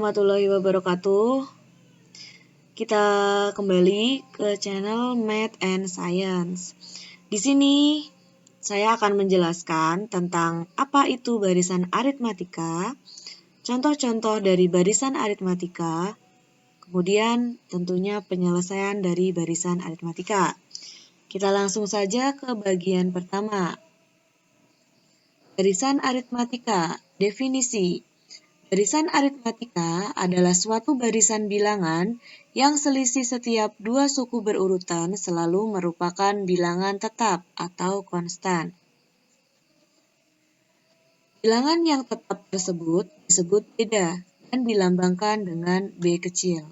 warahmatullahi wabarakatuh. Kita kembali ke channel Math and Science. Di sini saya akan menjelaskan tentang apa itu barisan aritmatika, contoh-contoh dari barisan aritmatika, kemudian tentunya penyelesaian dari barisan aritmatika. Kita langsung saja ke bagian pertama. Barisan aritmatika, definisi. Barisan aritmatika adalah suatu barisan bilangan yang selisih setiap dua suku berurutan selalu merupakan bilangan tetap atau konstan. Bilangan yang tetap tersebut disebut beda dan dilambangkan dengan B kecil.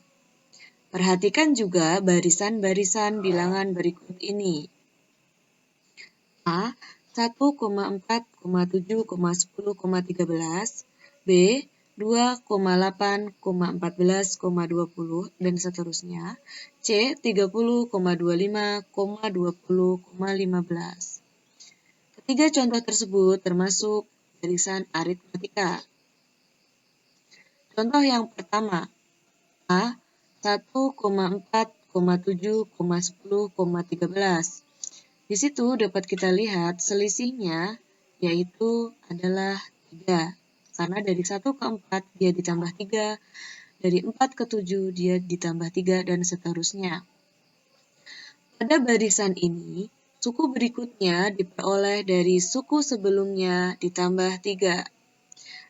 Perhatikan juga barisan-barisan bilangan berikut ini. A. 1,4,7,10,13, B. 2,8,14,20 dan seterusnya. C. 30,25,20,15. Ketiga contoh tersebut termasuk barisan aritmatika. Contoh yang pertama, A. 1,4,7,10,13. Di situ dapat kita lihat selisihnya yaitu adalah 3. Karena dari 1 ke 4 dia ditambah 3, dari 4 ke 7 dia ditambah 3, dan seterusnya. Pada barisan ini, suku berikutnya diperoleh dari suku sebelumnya ditambah 3.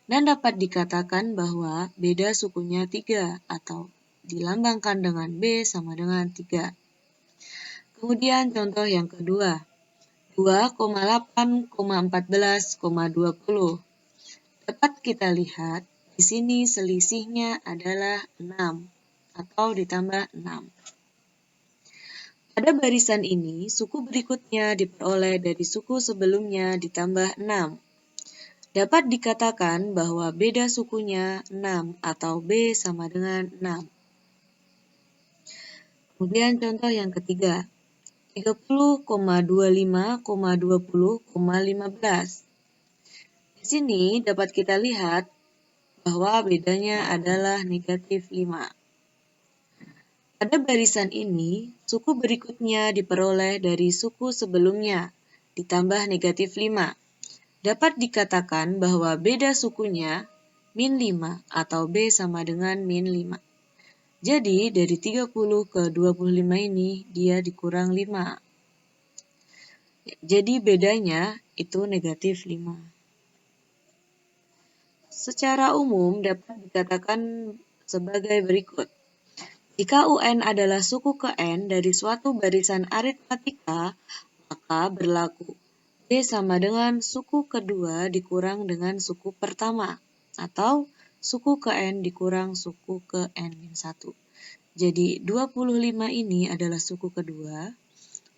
Dan dapat dikatakan bahwa beda sukunya 3 atau dilambangkan dengan B sama dengan 3. Kemudian contoh yang kedua, 2,8,14,20. Dapat kita lihat di sini selisihnya adalah 6 atau ditambah 6. Pada barisan ini, suku berikutnya diperoleh dari suku sebelumnya ditambah 6. Dapat dikatakan bahwa beda sukunya 6 atau B sama dengan 6. Kemudian contoh yang ketiga, 30,25,20,15. Di sini dapat kita lihat bahwa bedanya adalah negatif 5. Pada barisan ini, suku berikutnya diperoleh dari suku sebelumnya, ditambah negatif 5. Dapat dikatakan bahwa beda sukunya min 5 atau B sama dengan min 5. Jadi, dari 30 ke 25 ini, dia dikurang 5. Jadi, bedanya itu negatif 5. Secara umum dapat dikatakan sebagai berikut. Jika UN adalah suku ke N dari suatu barisan aritmatika, maka berlaku B sama dengan suku kedua dikurang dengan suku pertama, atau suku ke N dikurang suku ke N-1. Jadi 25 ini adalah suku kedua,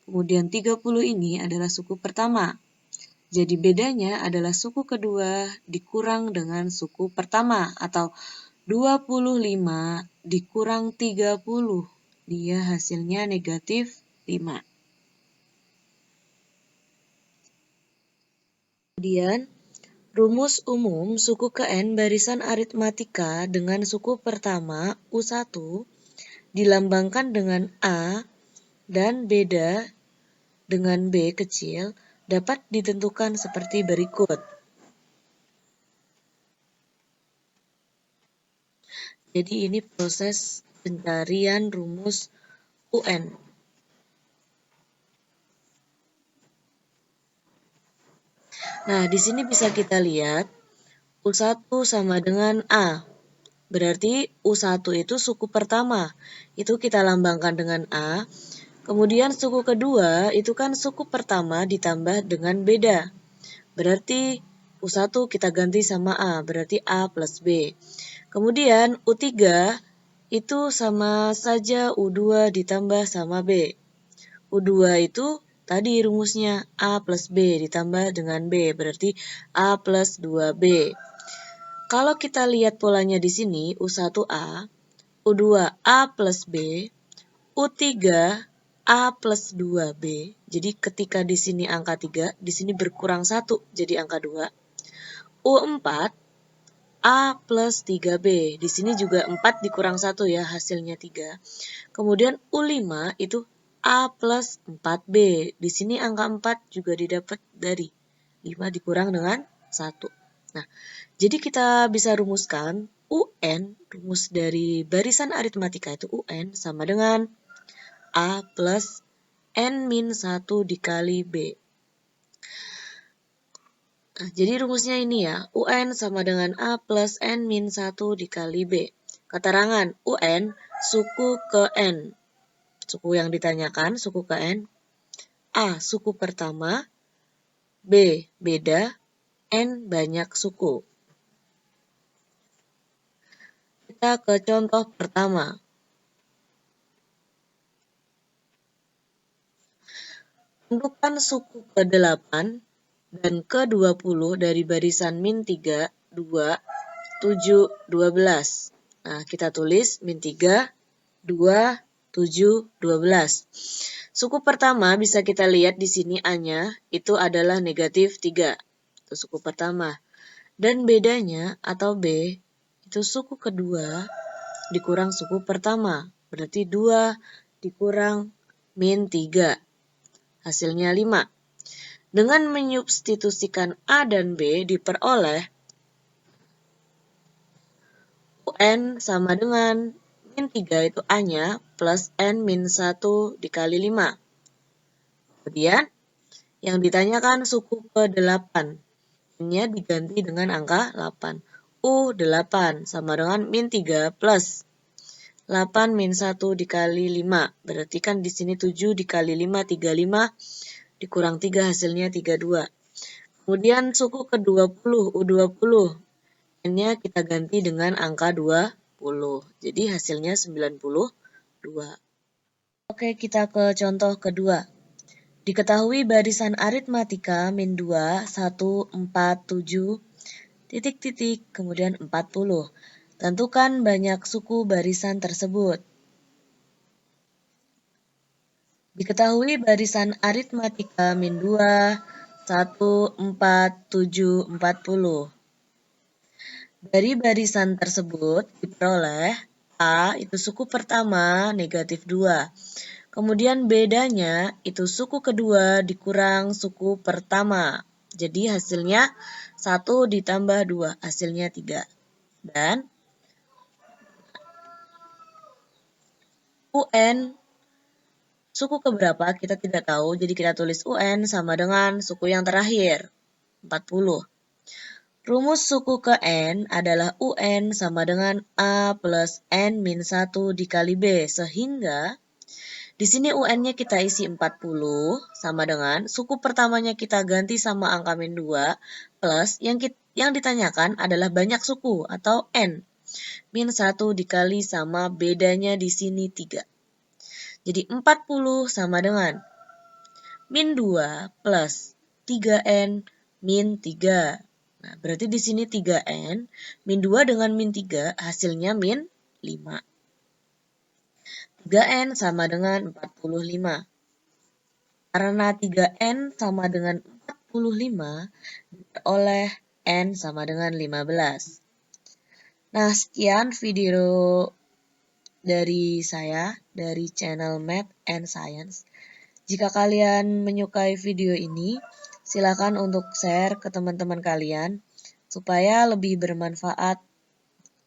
kemudian 30 ini adalah suku pertama. Jadi bedanya adalah suku kedua dikurang dengan suku pertama, atau 25 dikurang 30, dia hasilnya negatif 5. Kemudian, rumus umum suku ke N barisan aritmatika dengan suku pertama U1 dilambangkan dengan A dan beda dengan B kecil dapat ditentukan seperti berikut. Jadi ini proses pencarian rumus UN. Nah, di sini bisa kita lihat U1 sama dengan A. Berarti U1 itu suku pertama. Itu kita lambangkan dengan A. Kemudian suku kedua itu kan suku pertama ditambah dengan beda. Berarti U1 kita ganti sama A. Berarti A plus B. Kemudian U3 itu sama saja U2 ditambah sama B. U2 itu tadi rumusnya A plus B ditambah dengan B, berarti A plus 2B. Kalau kita lihat polanya di sini, U1A, U2A plus B, U3 A plus 2B. Jadi ketika di sini angka 3, di sini berkurang 1 jadi angka 2. U4 A plus 3B. Di sini juga 4 dikurang 1 ya, hasilnya 3. Kemudian U5 itu A plus 4B. Di sini angka 4 juga didapat dari 5 dikurang dengan 1. Nah, jadi kita bisa rumuskan UN, rumus dari barisan aritmatika itu UN sama dengan A plus N-1 dikali B. Nah, jadi rumusnya ini ya, UN sama dengan A plus N-1 dikali B. Keterangan UN, suku ke N. Suku yang ditanyakan, suku ke N. A, suku pertama. B, beda. N, banyak suku. Kita ke contoh pertama. Tentukan suku ke-8 dan ke-20 dari barisan min 3, 2, 7, 12. Nah, kita tulis min 3, 2, 7, 12. Suku pertama bisa kita lihat di sini A-nya itu adalah negatif 3. Itu suku pertama. Dan bedanya atau B itu suku kedua dikurang suku pertama. Berarti 2 dikurang min 3. Hasilnya 5. Dengan menyubstitusikan A dan B diperoleh UN sama dengan min 3 itu A-nya plus N-1 dikali 5. Kemudian yang ditanyakan suku ke-8. N-nya diganti dengan angka 8. U8 sama dengan min 3 plus 8 min 1 dikali 5. Berarti kan di sini 7 dikali 5, 35. Dikurang 3 hasilnya 32. Kemudian suku ke-20, U20. N-nya kita ganti dengan angka 20. Jadi hasilnya 92. Oke, kita ke contoh kedua. Diketahui barisan aritmatika min 2, 1, 4, 7, titik, titik, kemudian 40. Tentukan banyak suku barisan tersebut. Diketahui barisan aritmatika min 2, 1, 4, 7, 40. Dari barisan tersebut diperoleh A itu suku pertama negatif 2. Kemudian bedanya itu suku kedua dikurang suku pertama. Jadi hasilnya 1 ditambah 2, hasilnya 3. Dan UN suku keberapa kita tidak tahu, jadi kita tulis UN sama dengan suku yang terakhir, 40. Rumus suku ke N adalah UN sama dengan A plus N-1 dikali B, sehingga di sini UN-nya kita isi 40 sama dengan suku pertamanya kita ganti sama angka min 2 plus yang ditanyakan adalah banyak suku atau N. Min 1 dikali sama bedanya di sini 3. Jadi 40 sama dengan min 2 plus 3N min 3. Nah, berarti di sini 3N min 2 dengan min 3 hasilnya min 5. 3N sama dengan 45. Karena 3N sama dengan 45, diperoleh N sama dengan 15. Nah, sekian video dari saya, dari channel Math and Science. Jika kalian menyukai video ini, silakan untuk share ke teman-teman kalian, supaya lebih bermanfaat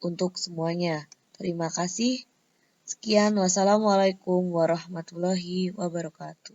untuk semuanya. Terima kasih. Sekian, wassalamualaikum warahmatullahi wabarakatuh.